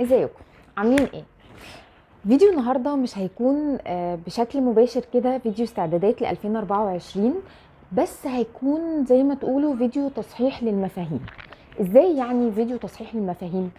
ازيكم؟ عاملين ايه؟ فيديو النهارده مش هيكون بشكل مباشر كده فيديو استعدادات ل 2024، بس هيكون زي ما تقولوا فيديو تصحيح للمفاهيم. ازاي يعني فيديو تصحيح للمفاهيم؟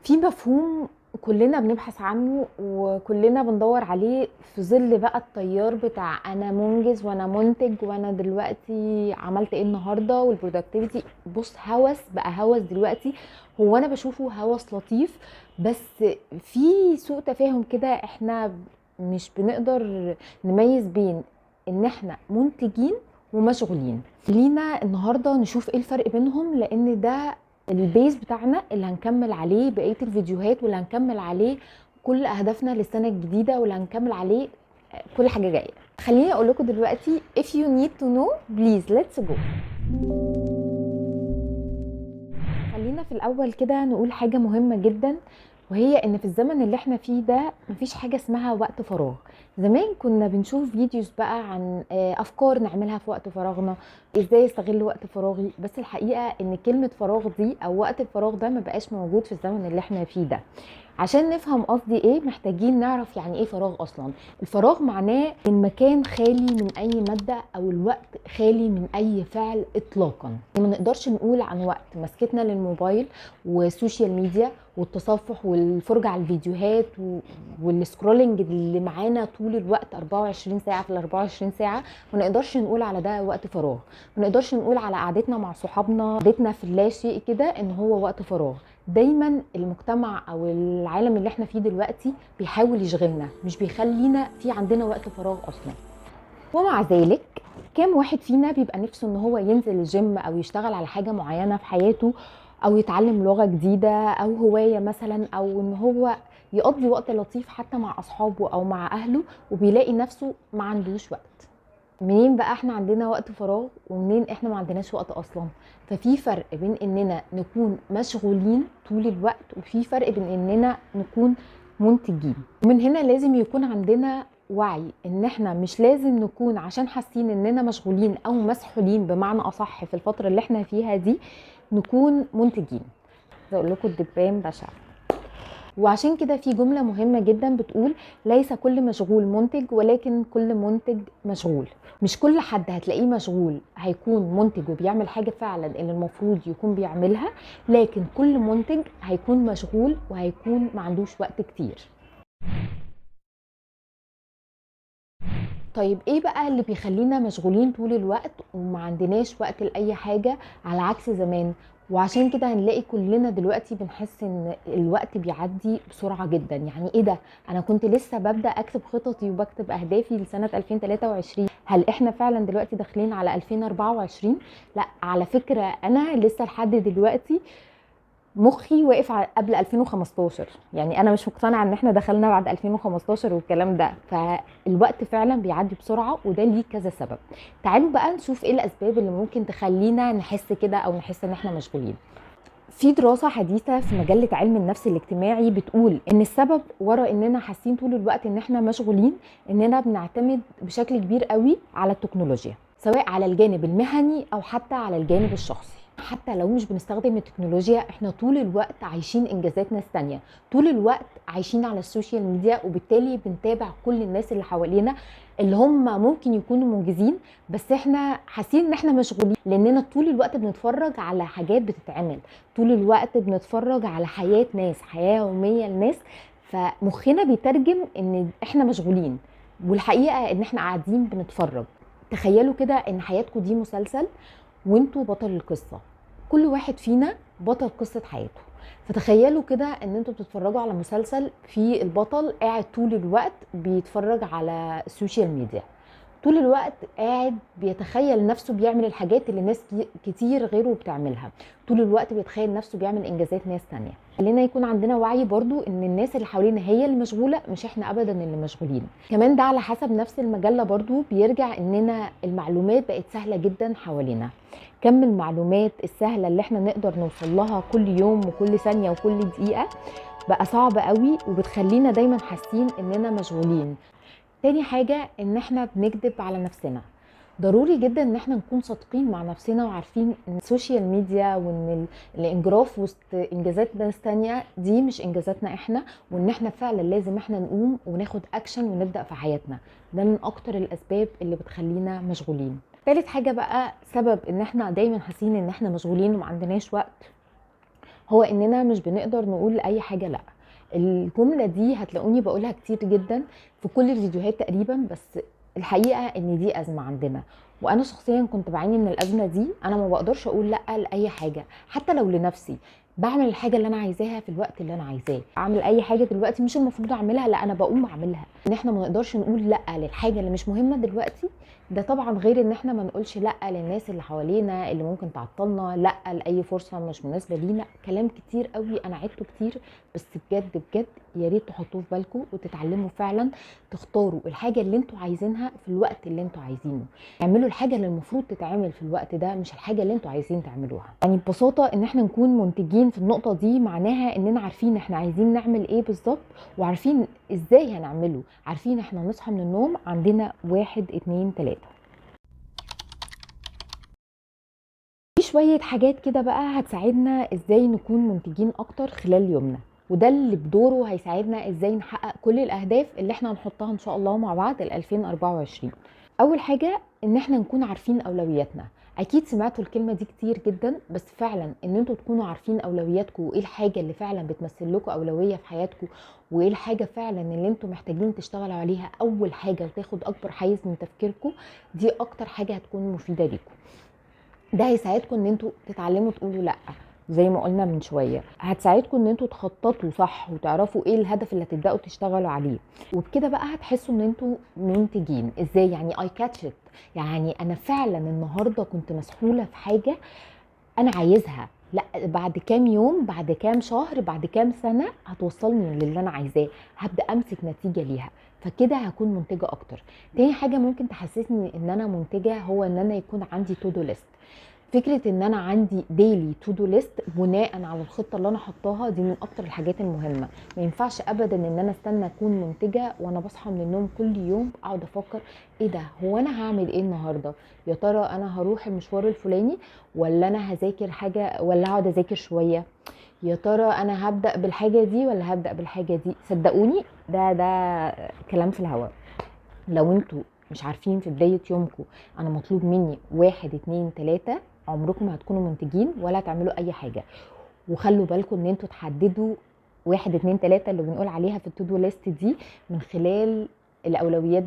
في مفهوم كلنا بنبحث عنه وكلنا بندور عليه في ظل بقى التيار بتاع انا منجز وانا منتج وانا دلوقتي عملت ايه النهارده والبرودكتيفيتي. بص، هوس بقى هوس دلوقتي. هو انا بشوفه هوس لطيف، بس في سوء تفاهم كده. احنا مش بنقدر نميز بين ان احنا منتجين ومشغولين. لينا النهارده نشوف ايه الفرق بينهم، لان ده البيز بتاعنا اللي هنكمل عليه بقية الفيديوهات، واللي هنكمل عليه كل اهدافنا للسنة الجديدة، واللي هنكمل عليه كل حاجة جاية. خليني اقول لكم دلوقتي if you need to know please let's go. خلينا في الاول كده نقول حاجة مهمة جدا، وهي ان في الزمن اللي احنا فيه ده مفيش حاجة اسمها وقت فراغ. زمان كنا بنشوف فيديوز بقى عن افكار نعملها في وقت فراغنا، ازاي استغل وقت فراغي، بس الحقيقة ان كلمة فراغ دي او وقت الفراغ ده ما بقاش موجود في الزمن اللي احنا فيه ده. عشان نفهم قصدي ايه محتاجين نعرف يعني ايه فراغ اصلا. الفراغ معناه المكان خالي من اي مادة او الوقت خالي من اي فعل اطلاقا. ما نقدرش نقول عن وقت مسكتنا للموبايل والسوشيال ميديا والتصفح والفرجة على الفيديوهات والسكرولنج اللي معانا طول الوقت 24 ساعة في ال 24 ساعة. ما نقدرش نقول على ده وقت فراغ. ما نقدرش نقول على قعدتنا مع صحابنا، قعدتنا في اللاشيء كده، ان هو وقت فراغ. دايما المجتمع او العالم اللي احنا فيه دلوقتي بيحاول يشغلنا، مش بيخلينا في عندنا وقت فراغ اصلا. ومع ذلك كام واحد فينا بيبقى نفسه ان هو ينزل الجيم او يشتغل على حاجة معينة في حياته، او يتعلم لغة جديدة او هواية مثلا، او ان هو يقضي وقت لطيف حتى مع اصحابه او مع اهله، وبيلاقي نفسه ما عندوش وقت. منين بقى احنا عندنا وقت فراغ ومنين احنا ما عندناش وقت اصلا؟ ففي فرق بين اننا نكون مشغولين طول الوقت، وفي فرق بين اننا نكون منتجين. ومن هنا لازم يكون عندنا وعي ان احنا مش لازم نكون عشان حاسين اننا مشغولين او مسحولين بمعنى اصح في الفترة اللي احنا فيها دي نكون منتجين. اقول لكم الدبان بشع. وعشان كده في جملة مهمة جدا بتقول ليس كل مشغول منتج، ولكن كل منتج مشغول. مش كل حد هتلاقيه مشغول هيكون منتج وبيعمل حاجة فعلا اللي المفروض يكون بيعملها، لكن كل منتج هيكون مشغول وهيكون ما عندوش وقت كتير. طيب ايه بقى اللي بيخلينا مشغولين طول الوقت وما عندناش وقت لأي حاجة على عكس زمان؟ وعشان كده هنلاقي كلنا دلوقتي بنحس ان الوقت بيعدي بسرعة جدا. يعني ايه ده؟ انا كنت لسه ببدأ اكتب خططي وبكتب اهدافي لسنة 2023، هل احنا فعلا دلوقتي داخلين على 2024؟ لا، على فكرة انا لسه لحد دلوقتي مخي واقف قبل 2015. يعني انا مش مقتنعه ان احنا دخلنا بعد 2015 والكلام ده. فالوقت فعلا بيعدي بسرعه، وده ليه كذا سبب. تعالوا بقى نشوف ايه الاسباب اللي ممكن تخلينا نحس كده او نحس ان احنا مشغولين. في دراسة حديثة في مجلة علم النفس الاجتماعي بتقول ان السبب ورا اننا حاسين طول الوقت ان احنا مشغولين اننا بنعتمد بشكل كبير قوي على التكنولوجيا، سواء على الجانب المهني او حتى على الجانب الشخصي. حتى لو مش بنستخدم التكنولوجيا، احنا طول الوقت عايشين انجازات ناس تانية، طول الوقت عايشين على السوشيال ميديا، وبالتالي بنتابع كل الناس اللي حوالينا اللي هم ممكن يكونوا منجزين، بس احنا حاسين ان احنا مشغولين لاننا طول الوقت بنتفرج على حاجات بتتعمل، طول الوقت بنتفرج على حياة ناس، حياة يومية لناس. فمخنا بيترجم ان احنا مشغولين، والحقيقة ان احنا قاعدين بنتفرج. تخيلوا كده ان حياتكم دي مسلسل وانتوا بطل القصة، كل واحد فينا بطل قصة حياته. فتخيلوا كده ان انتوا بتتفرجوا على مسلسل في البطل قاعد طول الوقت بيتفرج على السوشيال ميديا، طول الوقت قاعد بيتخيل نفسه بيعمل الحاجات اللي ناس كتير غيره بتعملها، طول الوقت بيتخيل نفسه بيعمل انجازات ناس تانية. خلينا يكون عندنا وعي برضو ان الناس اللي حوالينا هي اللي مشغولة، مش احنا ابدا اللي مشغولين. كمان ده على حسب نفس المجلة برضو بيرجع اننا المعلومات بقت سهلة جدا حوالينا. كم المعلومات السهلة اللي احنا نقدر نوصل لها كل يوم وكل ثانية وكل دقيقة بقى صعب قوي، وبتخلينا دايما حاسين اننا مشغولين. تاني حاجة ان احنا بنكذب على نفسنا. ضروري جدا ان احنا نكون صادقين مع نفسنا وعارفين ان السوشيال ميديا وان الانجراف وسط انجازات ناس تانية دي مش انجازاتنا احنا، وان احنا فعلا لازم احنا نقوم وناخد اكشن ونبدأ في حياتنا. ده من اكتر الاسباب اللي بتخلينا مشغولين. تالت حاجة بقى سبب ان احنا دايما حاسين ان احنا مشغولين وما عندناش وقت، هو اننا مش بنقدر نقول لاي حاجة لا. الجملة دي هتلاقوني بقولها كتير جدا في كل الفيديوهات تقريبا، بس الحقيقة ان دي ازمة عندنا، وانا شخصيا كنت بعاني من الازمة دي. انا ما بقدرش اقول لا لاي حاجة، حتى لو لنفسي. بعمل الحاجة اللي انا عايزاها في الوقت اللي انا عايزاه. اعمل اي حاجة دلوقتي مش المفروض اعملها، لا انا بقوم اعملها. ان احنا ما نقدرش نقول لا للحاجة اللي مش مهمة دلوقتي، ده طبعا غير ان احنا ما نقولش لا للناس اللي حوالينا اللي ممكن تعطلنا، لا لاي فرصه مش مناسبه لينا. كلام كتير قوي انا عدته كتير، بس بجد بجد يا ريت تحطوه في بالكم وتتعلموا فعلا تختاروا الحاجه اللي انتوا عايزينها في الوقت اللي انتوا عايزينه. اعملوا الحاجه اللي المفروض تتعمل في الوقت ده، مش الحاجه اللي انتوا عايزين تعملوها. يعني ببساطه ان احنا نكون منتجين في النقطه دي معناها اننا عارفين احنا عايزين نعمل ايه بالظبط، وعارفين ازاي هنعمله. عارفين احنا نصحى من النوم عندنا 1 2 3. في شوية حاجات كده بقى هتساعدنا ازاي نكون منتجين اكتر خلال يومنا، وده اللي بدوره هيساعدنا ازاي نحقق كل الاهداف اللي احنا هنحطها ان شاء الله مع بعض 2024. اول حاجة ان احنا نكون عارفين اولوياتنا. اكيد سمعتوا الكلمة دي كتير جدا، بس فعلا ان انتوا تكونوا عارفين اولوياتكم وايه الحاجة اللي فعلا بتمثل لكم اولوية في حياتكم، وايه الحاجة فعلا اللي انتوا محتاجين تشتغلوا عليها اول حاجة وتاخد اكبر حيز من تفكيركم، دي اكتر حاجة هتكون مفيدة ليكم. ده هيساعدكم ان انتوا تتعلموا تقولوا لا زي ما قلنا من شويه. هتساعدكم ان انتوا تخططوا صح وتعرفوا ايه الهدف اللي هتبداوا تشتغلوا عليه، وبكده بقى هتحسوا ان انتوا منتجين. ازاي يعني؟ اي كاتش ات. يعني انا فعلا النهارده كنت مسحوله في حاجه انا عايزها، لا بعد كام يوم، بعد كام شهر، بعد كام سنه هتوصلني للي انا عايزاه. هبدا امسك نتيجه ليها، فكده هكون منتجه اكتر. تاني حاجه ممكن تحسسني ان انا منتجه هو ان انا يكون عندي تو دو ليست. فكره ان انا عندي ديلي تو دو ليست بناء على الخطه اللي انا حطاها، دي من اكتر الحاجات المهمه. ما ينفعش ابدا ان انا استنى اكون منتجه وانا بصحى من النوم كل يوم اقعد افكر ايه ده، هو انا هعمل ايه النهارده؟ يا ترى انا هروح المشوار الفلاني، ولا انا هذاكر حاجه، ولا هقعد اذاكر شويه؟ يا ترى انا هبدا بالحاجه دي ولا هبدا بالحاجه دي؟ صدقوني ده كلام في الهواء. لو انتوا مش عارفين في بداية يومكم انا مطلوب مني 1 2 3، عمركم ما هتكونوا منتجين ولا هتعملوا اي حاجة. وخلوا بالكم ان انتوا تحددوا 1 2 3 اللي بنقول عليها في التودو ليست دي من خلال الاولويات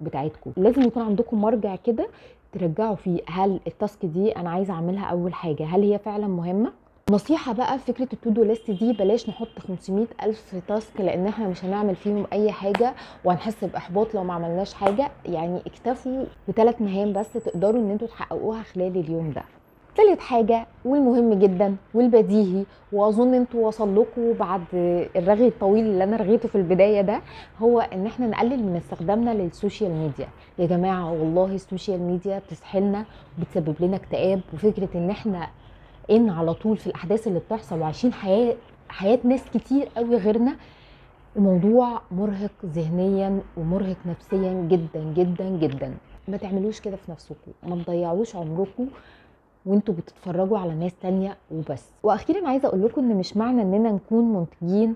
بتاعتكم. لازم يكون عندكم مرجع كده ترجعوا فيه، هل التاسك دي انا عايزه اعملها اول حاجه، هل هي فعلا مهمه؟ نصيحة بقى في فكرة التودو ليست دي، بلاش نحط 500 ألف تاسك، لأن احنا مش هنعمل فيهم أي حاجة وهنحس بإحباط لو ما عملناش حاجة. يعني اكتفوا ب3 مهام بس تقدروا ان انتوا تحققوها خلال اليوم ده. تالت حاجة والمهم جدا والبديهي، واظن انتوا وصل لكم بعد الرغي الطويل اللي انا رغيته في البداية ده، هو ان احنا نقلل من استخدامنا للسوشيال ميديا. يا جماعة والله السوشيال ميديا بتسحلنا وبتسبب لنا اكتئاب، وفكرة ان احنا على طول في الاحداث اللي بتحصل وعايشين حياة ناس كتير قوي غيرنا، الموضوع مرهق ذهنيا ومرهق نفسيا جدا جدا جدا. ما تعملوش كده في نفسكم، ما تضيعوش عمركم وانتوا بتتفرجوا على ناس تانية وبس. واخيرا عايزه اقول لكم ان مش معنى اننا نكون منتجين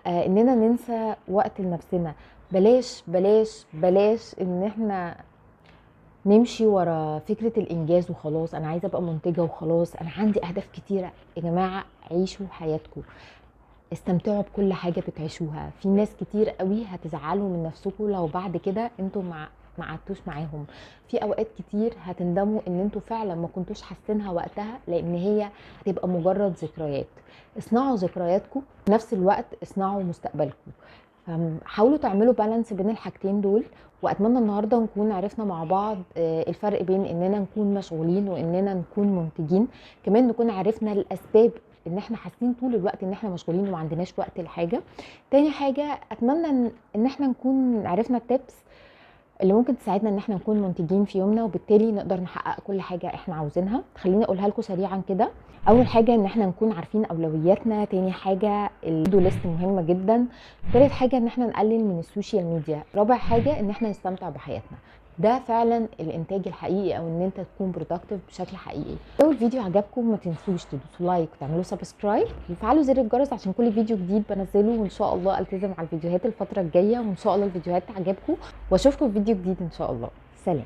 اننا ننسى وقت لنفسنا. بلاش بلاش بلاش ان احنا نمشي ورا فكرة الانجاز وخلاص، انا عايزة ابقى منتجة وخلاص، انا عندي اهداف كتيرة. يا جماعة عيشوا حياتكم، استمتعوا بكل حاجة بتعيشوها. في ناس كتير قوي هتزعلوا من نفسكم لو بعد كده انتوا ما قعدتوش معاهم. في اوقات كتير هتندموا ان انتوا فعلا ما كنتوش حاسينها وقتها، لان هي هتبقى مجرد ذكريات. اصنعوا ذكرياتكم في نفس الوقت اصنعوا مستقبلكم. حاولوا تعملوا بالانس بين الحاجتين دول. واتمنى النهارده نكون عرفنا مع بعض الفرق بين اننا نكون مشغولين واننا نكون منتجين. كمان نكون عرفنا الاسباب ان احنا حاسين طول الوقت ان احنا مشغولين وما عندناش وقت لحاجه. تاني حاجه اتمنى ان احنا نكون عرفنا التبس اللي ممكن تساعدنا ان احنا نكون منتجين في يومنا، وبالتالي نقدر نحقق كل حاجه احنا عاوزينها. خليني اقولها لكم سريعا كده. اول حاجه ان احنا نكون عارفين اولوياتنا. تاني حاجه الدو ليست مهمه جدا. تالت حاجه ان احنا نقلل من السوشيال ميديا. رابع حاجه ان احنا نستمتع بحياتنا. ده فعلا الانتاج الحقيقي، او ان انت تكون برودكتيف بشكل حقيقي. لو الفيديو عجبكم ما تنسوش تدوسوا لايك وتعملوا سبسكرايب وتفعلوا زر الجرس عشان كل فيديو جديد بنزله، وان شاء الله التزم على الفيديوهات الفتره الجايه، وان شاء الله الفيديوهات تعجبكم، واشوفكم في فيديو جديد ان شاء الله. سلام.